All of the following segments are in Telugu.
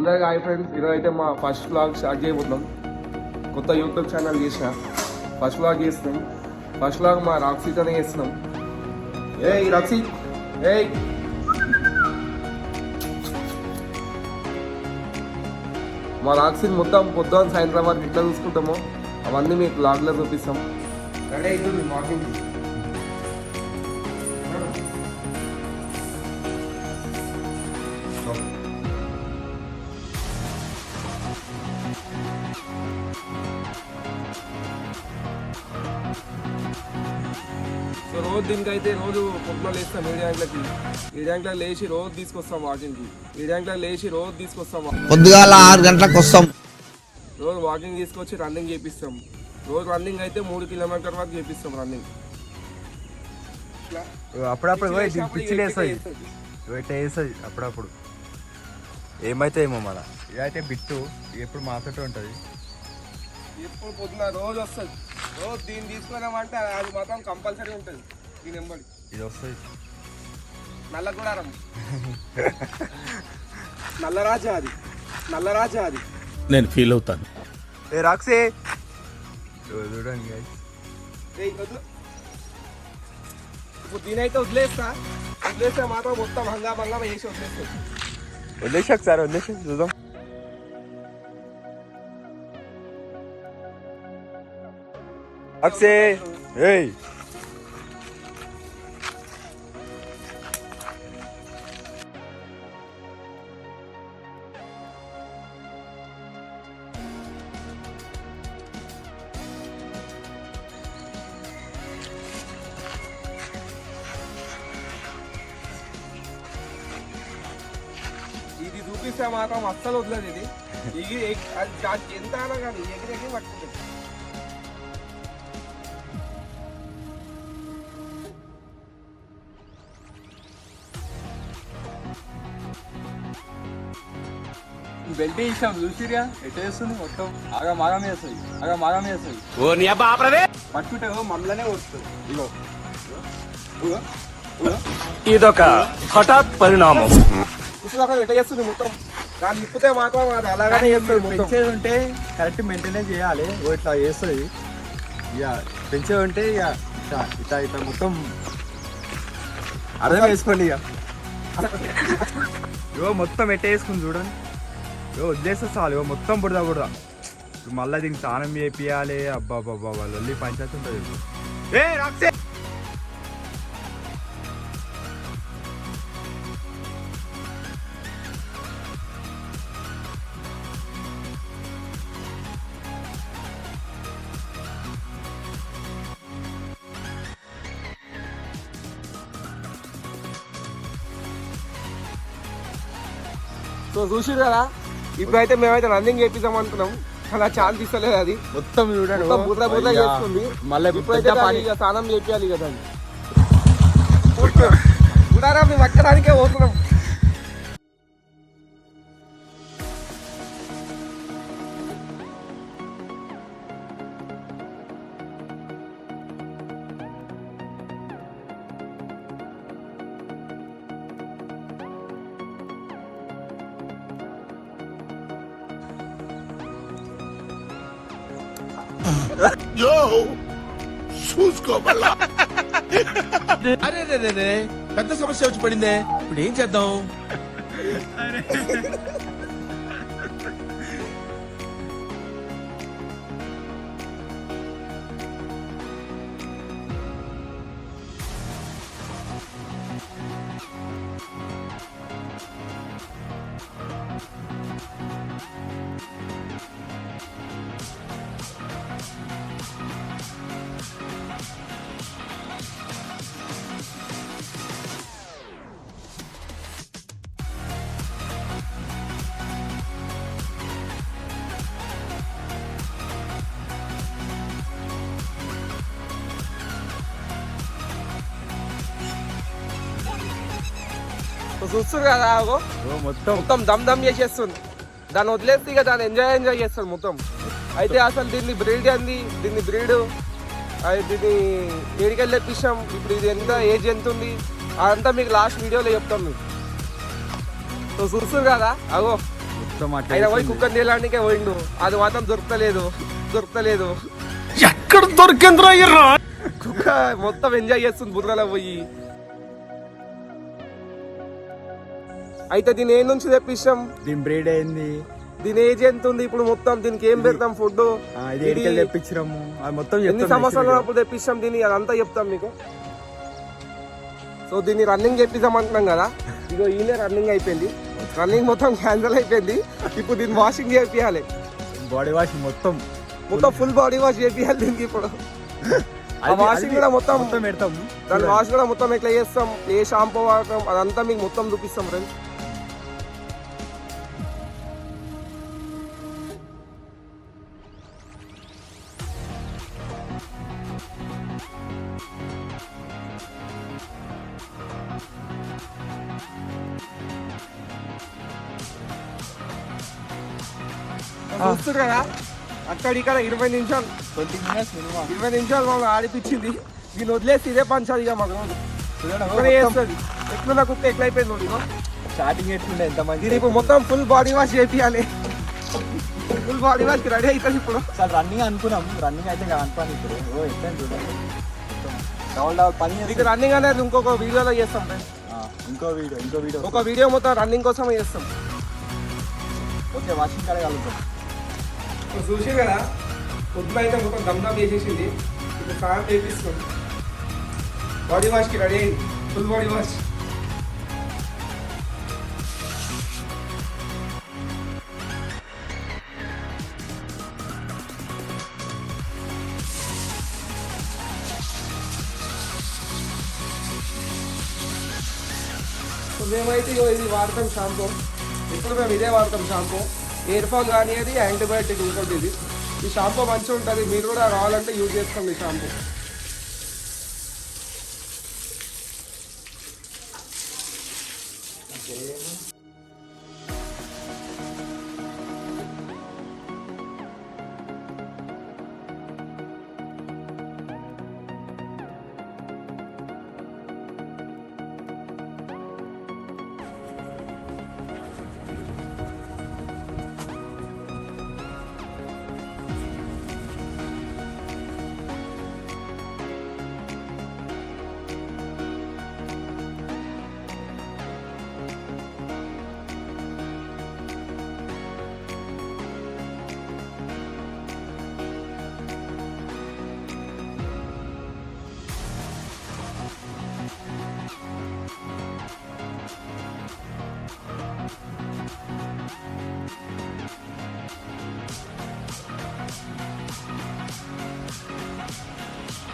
అందరికీ హాయ్ ఫ్రెండ్స్. ఈరోజు అయితే మా ఫస్ట్ వ్లాగ్ స్టార్ట్ చేయబోతున్నాం. కొత్త యూట్యూబ్ ఛానల్ చేసిన ఫస్ట్ వ్లాగ్ చేస్తున్నాం. ఫస్ట్ వ్లాగ్ మా రాక్సీతోనే చేస్తున్నాం. ఏయ్ రాక్సీ, ఏయ్ మా రాక్సీని మొత్తం పొద్దున్న సాయంత్రం వరకు ఎట్లా చూసుకుంటామో అవన్నీ మీకు వ్లాగ్లో చూపిస్తాం. రెడీ అవుతుంది మార్నింగ్. సో రోజు దీనికైతే రోజు పొద్దున లేస్తాం 7 గంటలకి. 7 గంటలకు లేచి రోజు తీసుకొస్తాం వాకింగ్కి. 7 గంటలకు లేచి రోజు తీసుకొస్తాం. పొద్దుగాల 6 గంటలకు వస్తాం. రోజు వాకింగ్ తీసుకొచ్చి రన్నింగ్ చేపిస్తాం. రోజు రన్నింగ్ అయితే 3 కిలోమీటర్ వరకు చేపిస్తాం రన్నింగ్. అప్పుడప్పుడు పిచ్చిలు వేస్తాయి వేస్తుంది అప్పుడప్పుడు. ఏమైతే ఏమో మన ఇదైతే బిట్టు ఎప్పుడు మాతోటే ఉంటుంది. ఎప్పుడు పొద్దున రోజు వస్తుంది. రోజు దీన్ని తీసుకున్నామంటే అది మాత్రం కంపల్సరీ ఉంటుంది. దీని ఎంబడి ఇది వస్తుంది. నల్లగూడారం నల్లరాజా అది, నల్లరాజా అది. నేను ఫీల్ అవుతాను. ఏ రాక్సే చూడండి ఇప్పుడు దీని అయితే వదిలేస్తే మాత్రం మొత్తం హంగామంగా వేసి వదిలేస్తుంది. వదిలేసాక సార్ వదిలేసాక చూద్దాం. రాక్సే ఏయ్ ఇది చూపిస్తే మాత్రం అస్సలు వదలదు. ఇది ఎంత అయినా కానీ ఎగిరెగి పట్టుకుంటుంది. బెల్ట్ ఇష్టం చూసిరా ఎట్లా చేస్తుంది మొత్తం ఆగా మారం వేస్తుంది. పట్టుకుంటే మమ్మల్నే వస్తుంది. ఇదొక హఠాత్ పరిణామం. ఎట్లా చేస్తుంది మొత్తం. దాన్ని ఇప్పితే మాత్రం అది అలాగనే చేస్తుంది. పెంచేది ఉంటే కరెక్ట్ మెయింటైన్ చేయాలి. ఇట్లా చేస్తుంది. ఇక పెంచేది ఉంటే ఇక ఇట్లా ఇట్లా మొత్తం అర్థం వేసుకోండి. ఇగో మొత్తం ఎట్ట వేసుకుని చూడండి. వదిలేస్తే చాలు. మొత్తం బుడదా మళ్ళీ దీనికి స్నానం చేపియాలి. అబ్బా వాళ్ళు పంచాయతీ ఉంటుంది. ఏ రాక్సే సో చూసిరు కదా, ఇప్పుడైతే మేమైతే రన్నింగ్ చేపిద్దాం అనుకున్నాం. అలా ఛాన్స్ ఇస్తలేదు. అది మొత్తం చూడండి బుర్ర చేస్తుంది. మళ్ళీ ఇప్పుడైతే ఇక స్నానం చేపియాలి కదా. గుడారా మేము అక్కడానికే పోతున్నాం. చూసుకోమల్లా. అరే పెద్ద సమస్య వచ్చి పడిందే. ఇప్పుడు ఏం చేద్దాం? చూస్తారు కదా, మొత్తం దమ్ చేసేస్తుంది. దాన్ని వదిలేస్తే ఇక దాన్ని ఎంజాయ్ చేస్తుంది మొత్తం. అయితే అసలు దీన్ని బ్రీడ్ అంది, దీన్ని బ్రీడ్ దీన్ని ఏడికెళ్ళి తెప్పిస్తాం. ఇప్పుడు ఇది ఎంత ఏజ్ ఎంత ఉంది అదంతా మీకు లాస్ట్ వీడియోలో చెప్తాం. మీకు సో చూస్తారు కదా, అగో మొత్తం అట్లా ఆయన పోయి చేసింది. కుక్కని తేలానికే పోయిండు, అది మాత్రం దొరకలేదు. ఎక్కడ దొరికిందిరా ఈ రా కుక్క మొత్తం ఎంజాయ్ చేస్తుంది బుర్రలో పోయి. అయితే దీని ఏ నుంచి తెప్పిస్తాం, దీని బ్రీడ్ అయింది, దీని ఏజ్ ఎంత ఉంది ఇప్పుడు, మొత్తం దీనికి ఏం పెడతాం ఫుడ్, ఇది ఎడికలు తెప్పించినాము, అది మొత్తం ఎన్ని చెప్తాం సంవత్సరాలు అప్పుడు తెప్పిస్తాం దీన్ని, అదంతా చెప్తాం మీకు. సో దీన్ని రన్నింగ్ చేపిద్దాం అంటున్నాం కదా, ఇగో ఈయనే రన్నింగ్ అయిపోయింది, రన్నింగ్ మొత్తం క్యాన్సల్ అయిపోయింది. ఇప్పుడు దీన్ని వాషింగ్ చేపియాలి, బాడీ వాష్ మొత్తం ఫుల్ బాడీ వాష్ చేపియాలి దీనికి ఇప్పుడు. ఆ వాషింగ్ కూడా మొత్తం పెడతాం. దాని వాష్ కూడా మొత్తం ఎట్లా చేస్తాం, ఏ షాంపూ వాడతాం, అదంతా మీకు మొత్తం చూపిస్తాం ఫ్రెండ్స్. చూస్తారు కదా అక్కడిక్కడ 20 నిమిషాలు 20 minutes minimum. 20 నిమిషాలు మాకు ఆడిపించింది. దీన్ని వదిలేసి ఇదే పంచాలి ఇక మాకు రోజు ఒక్కనే చేస్తుంది. ఎట్లున్నా కుక్క ఎట్లా అయిపోయింది చూడు ఇగో. స్టార్టింగ్ ఎట్లుండే ఎంత మంది దీని ఇప్పుడు మొత్తం ఫుల్ బాడీ వాష్ చేపియాలి, ఫుల్ బాడీ వాష్ రెడీ అవుతుంది ఇప్పుడు. అసలు రన్నింగ్ అనుకున్నాం, రన్నింగ్ అయితే అనుకోని ఇప్పుడు ఎట్లా చూడండి డబల్ పని మీకు చేసి రన్నింగ్ అనేది ఇంకొక వీడియోలో చేస్తాం ఫ్రెండ్స్. ఇంకో వీడియో ఒక వీడియో మొత్తం రన్నింగ్ కోసమే చేస్తాం. ఓకే వాషింగ్ కాడ కలుగుతాం. చూసి కదా పొద్దున అయితే మొత్తం దమ్దమ్ చేసేసింది, ఇప్పుడు స్నానం చేపిస్తాం, బాడీ వాష్కి రెడీ అయింది, ఫుల్ బాడీ వాష్. మేమైతే ఇగో ఇది వాడతాం షాంపూ, ఇప్పుడు మేము ఇదే వాడతాం షాంపూ. ఎయిర్ ఫాల్ కానీ అది యాంటీబయాటిక్ ఇంకోటి ఇది. ఈ షాంపూ మంచిగా ఉంటుంది, మీరు కూడా రావాలంటే యూజ్ చేసుకోండి ఈ షాంపూ.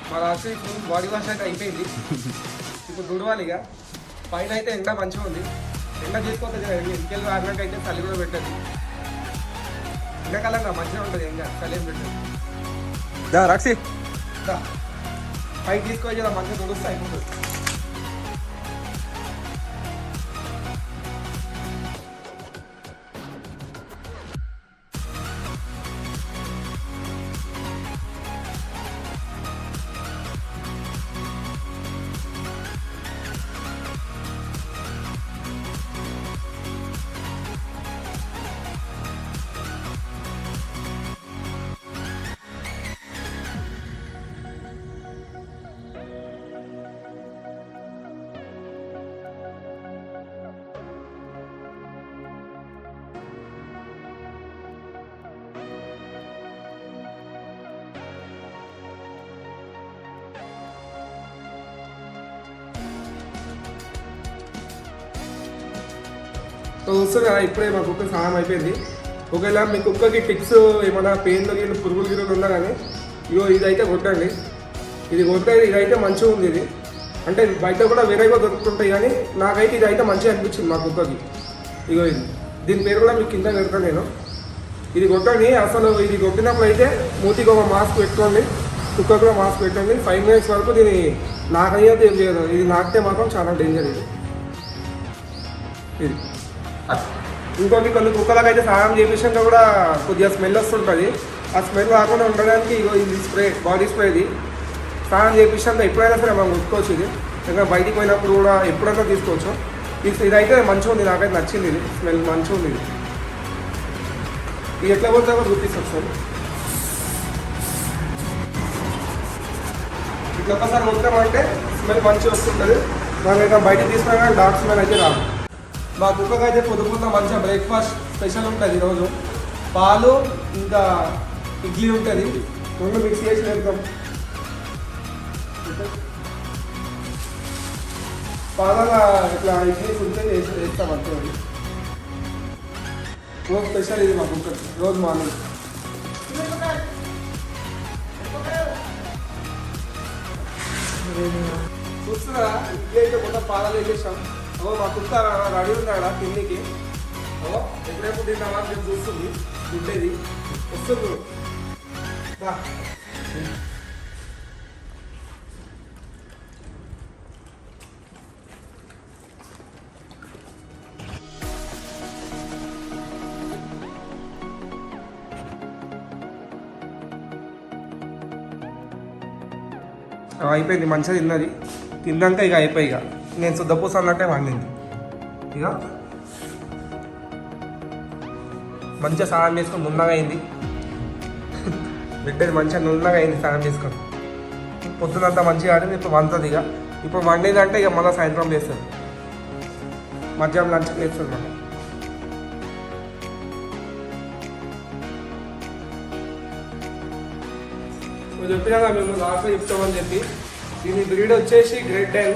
మా రాత్రి ఫుల్ బాడీ వాష్ అయితే అయిపోయింది, ఇప్పుడు దుడవాలి ఇక. పైన అయితే ఎండ మంచిగా ఉంది, ఎండ చేసుకోవచ్చు కదా, ఇంకెళ్ళి ఆరినాక అయితే చలి కూడా పెట్టదు. ఎండాకాలంగా మంచిగా ఉంటుంది, ఎండ చలి ఏం పెట్టదు. రాక్షి పైకి తీసుకొని కదా మంచిగా దుడుస్తే అయిపోతుంది. సో చూస్తారు కదా ఇప్పుడే మా కుక్క స్నానం అయిపోయింది. ఒకవేళ మీ కుక్కకి టిక్స్ ఏమైనా పెయిన్లు గిన్నె పురుగులు గిన్నెలు ఉన్నా కానీ ఇగో ఇదైతే కొట్టండి, ఇది కొట్టే ఇదైతే మంచిగా ఉంది. ఇది అంటే బయట కూడా వేరేగా దొరుకుతుంటాయి కానీ నాకైతే ఇది అయితే మంచిగా అనిపించింది మా కుక్కకి. ఇగో ఇది దీని పేరు కూడా మీకు కింద పెడతాను నేను. ఇది కొట్టండి, అసలు ఇది కొట్టినప్పుడు అయితే మూతికి ఒక మాస్క్ పెట్టుకోండి, కుక్క కూడా మాస్క్ పెట్టండి. 5 minutes వరకు దీన్ని నాకైతే ఏం చేయదు, ఇది నాకితే మాత్రం చాలా డేంజర్ ఇది. ఇంకోటి కొన్ని కుక్కలకు అయితే స్నానం చేపించాక కూడా కొద్దిగా స్మెల్ వస్తుంటుంది, ఆ స్మెల్ రాకుండా ఉండడానికి ఇగో ఇది స్ప్రే, బాడీ స్ప్రే. ఇది స్నానం చేపించాక ఎప్పుడైనా సరే మనం ఉట్టుకోవచ్చు, ఇది ఇంకా బయటికి పోయినప్పుడు కూడా ఎప్పుడైనా తీసుకోవచ్చు. ఇదైతే మంచిగా ఉంది, నాకైతే నచ్చింది, ఇది స్మెల్ మంచిగా ఉంది. ఇది ఇది ఎట్లా పోతుందో చూపిస్తాం సార్. ఇట్లా ఒకసారి కొట్టామంటే స్మెల్ మంచిగా వస్తుంటుంది. మనం ఏదైనా బయటకు తీసుకున్నా కానీ డార్క్ స్మెల్ అయితే రాదు. మా కుక్కకి అయితే పొద్దున్న మంచిగా బ్రేక్ఫాస్ట్ స్పెషల్ ఉంటుంది ఈరోజు. పాలు ఇంకా ఇడ్లీ ఉంటుంది, రెండు మిక్స్ చేసి పెడతాం. పాలగా ఇట్లా ఇడ్లీస్ ఉంటే వేస్తాం అంతే. రోజు స్పెషల్ ఇది మా కుక్క, రోజు మార్నింగ్. చూస్తున్నారా ఇడ్లీ అయితే మొత్తం పాలలో వేసేసాం. ఓ మా కుక్క రెడీ ఉన్నాడా తిండికి. ఓ ఎప్పుడెప్పుడు తింటామా అని చూస్తుంది. తింటేది వస్తుంది. అయిపోయింది, మంచిగా తిన్నది. తిన్నాక ఇక అయిపోయి ఇక నేను శుద్ధపూస అన్నట్టే వండింది. ఇక మంచిగా స్నానం చేసుకొని నున్నగా అయింది. బిడ్డది మంచిగా నున్నగా అయింది స్నానం చేసుకొని. పొద్దునంతా మంచిగా ఆడింది. ఇప్పుడు వండుతుంది. ఇక ఇప్పుడు వండిందంటే ఇక మళ్ళీ సాయంత్రం చేస్తుంది. మధ్యాహ్నం లంచ్కి వేస్తుంది మనం. చెప్పినా మేము లాస్ట్లో చెప్తామని చెప్పి. దీని బ్రీడ్ వచ్చేసి గ్రేట్ డెన్.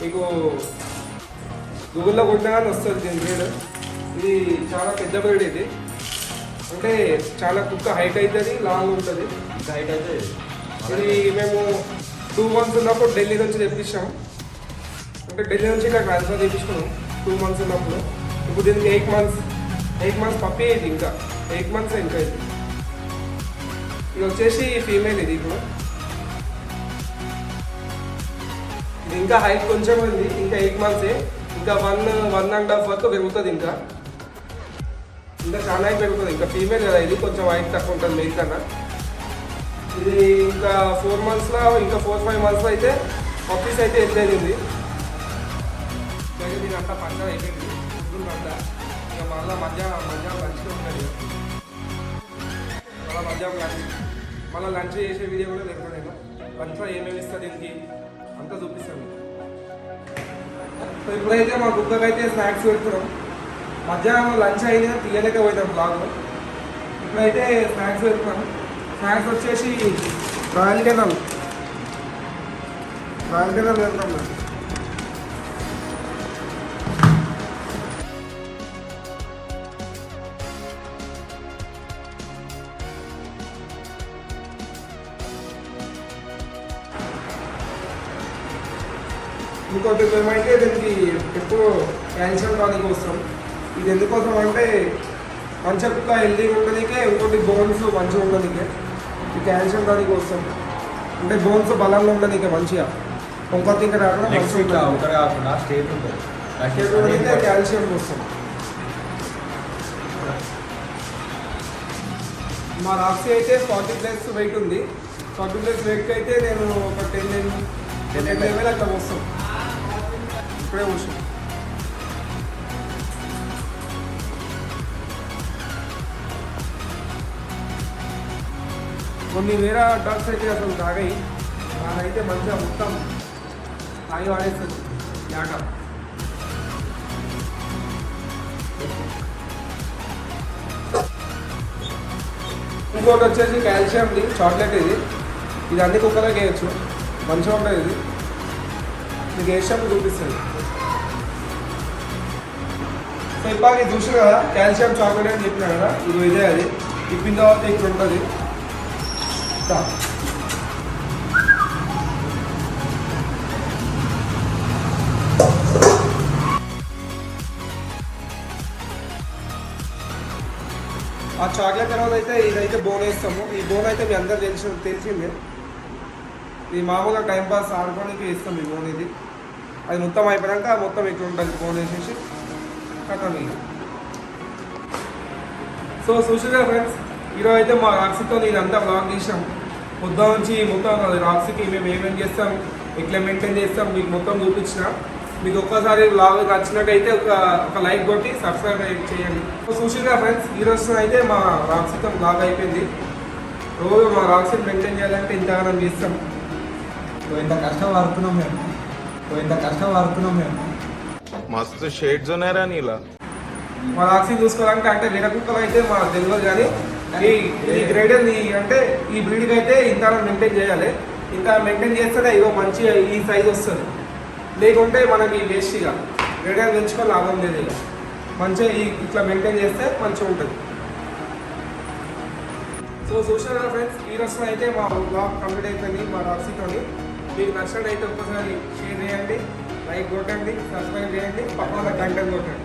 మీకు గూగుల్లో కొట్టినా కానీ వస్తుంది దీని బ్రీడ్. ఇది చాలా పెద్ద బ్రీడ్. ఇది అంటే చాలా కుక్క హైట్ అవుతుంది, లాంగ్ ఉంటుంది. హైట్ అయితే ఇది మేము 2 months ఉన్నప్పుడు ఢిల్లీ నుంచి తెప్పించాం. అంటే ఢిల్లీ నుంచి ఇక్కడ ట్రాన్స్ఫర్ తెప్పించుకున్నాం 2 months ఉన్నప్పుడు. ఇప్పుడు దీనికి 8 months పప్పి ఇది. ఇంకా 8 months ఇంకా ఇది. ఇది వచ్చేసి ఫీమేల్. ఇది ఇప్పుడు ఇది ఇంకా హైట్ కొంచెం ఉంది. ఇంకా 8 months. ఇంకా 1.5 వరకు పెరుగుతుంది. ఇంకా చాలా హైట్ పెరుగుతుంది. ఇంకా ఫీమేల్ కదా, ఇది కొంచెం హైట్ తక్కువ ఉంటుంది మెయిల్ కన్నా. ఇది ఇంకా 4 monthsలో, ఇంకా 4-5 monthsలో అయితే పప్పీస్ అయితే ఎత్తేది. దీని అంతా పండుగ అయిపోయింది. అంతా ఇక మళ్ళీ మధ్యాహ్నం లంచ్లో ఉంటుంది. మళ్ళీ మధ్యాహ్నం లంచ్ చేసే వీడియో కూడా పెడతాను నేను. లంచ్లో ఏమేమి ఇస్తా దీనికి అంతా చూపిస్తాను. సో ఇప్పుడైతే మా కుక్కకి అయితే స్నాక్స్ పెడుతున్నాం. మధ్యాహ్నం లంచ్ అయినా తీయలేకపోయినాం బ్లాగ్లో. ఇప్పుడైతే స్నాక్స్ పెడుతున్నాం. స్నాక్స్ వచ్చేసి రాయల్ కెనాల్ వెళ్తాం. ఇంకోటి మేమైతే దీనికి ఎప్పుడు క్యాల్షియం టానిక్ వస్తాం. ఇది ఎందుకోసం అంటే మంచిగా కుక్క హెల్తీగా ఉండడానికే, ఇంకోటి బోన్స్ మంచిగా ఉండడానికే ఈ క్యాల్షియం టానిక్ వస్తాం. అంటే బోన్స్ బలంగా ఉండడానికే మంచిగా ఇంకొక ఇంకా రాకుండా కాకుండా స్టేట్ ఉంటుంది. క్యాల్షియం వస్తాం. మా రాక్సీ అయితే 40+ వెయిట్ ఉంది. 40+ వెయిట్కి అయితే నేను ఒక 10 ml అట్లా వస్తాం. ఇప్పుడే కూర్చో. కొన్ని వేరే డాగ్స్ అయితే అసలు తాగాయి. నాకైతే మంచిగా మొత్తం తాగి వాడేస్తుంది యాట. ఇంకోటి వచ్చేసి కాల్షియంది చాక్లెట్. ఇది అన్ని కుక్కలకి వేయచ్చు, మంచిగా ఉంటుంది. ఇది మీకు వేసాము చూపిస్తుంది. సో ఇప్పటికి ఇది చూసిన కదా కాల్షియం చాక్లెట్ అని చెప్పినా కదా, ఇది ఇదే. అది ఇప్పిన తర్వాత ఇక్కడ ఉంటుంది. ఆ చాక్లెట్ తర్వాత అయితే ఇదైతే బోన్ వేస్తాము. ఈ బోన్ అయితే మీ అందరు తెలిసిందే. ఇది మామూలుగా టైంపాస్ ఆడుకోవడానికి వేస్తాం ఈ బోన్. ఇది అది మొత్తం అయిపోయాక మొత్తం ఇట్లా ఉంటుంది బోన్ వేసేసి కట్టండి. సో చూసారా ఫ్రెండ్స్, ఈరోజు అయితే మా రాక్సీతో నేను అంతా బ్లాగ్ తీసాం. పొద్దున నుంచి మొత్తం రాక్సీకి మేము ఏమేమి చేస్తాం, ఎట్లా మెయింటైన్ చేస్తాం మీకు మొత్తం చూపించిన. మీకు ఒక్కసారి బ్లాగ్ నచ్చినట్టయితే ఒక లైక్ కొట్టి సబ్స్క్రైబ్ చేయండి. చూసిగా ఫ్రెండ్స్, ఈరోజు అయితే మా రాక్సీతో బ్లాగ్ అయిపోయింది. రోజు మా రాక్సీ మెయింటైన్ చేయాలంటే ఇంతగానం చేస్తాం. ఇంత కష్టం పడుతున్నాం మేము. मस्त शेड्स ఉన్నాయరా నీలా. మా రాక్సీ చూసుకోవాలంటే అంటే వేరే కుక్కలు అయితే మాకు తెలియదు, కానీ ఈ గ్రేడ్ అంటే ఈ బ్రీడ్కి అయితే ఇంత మెయింటైన్ చేయాలి. ఇంత మెయింటైన్ చేస్తేనే ఇగో మంచిగా ఈ సైజ్ వస్తుంది. లేకుంటే మనకి వేస్ట్గా గ్రేడ్ పెంచుకొని లాభం లేదు. ఇక మంచిగా ఇట్లా మెయింటైన్ చేస్తే మంచిగా ఉంటుంది. సో చూసారు కదా ఫ్రెండ్స్, ఈ రోజు అయితే మా బ్లాగ్ కంప్లీట్ అయిపోయింది మా రాక్సీతోని. మీకు నచ్చినట్టయితే ఒక్కసారి షేర్ చేయండి, లైక్ కొట్టండి, సబ్స్క్రైబ్ చేయండి, పక్కన గంటలు కొట్టండి.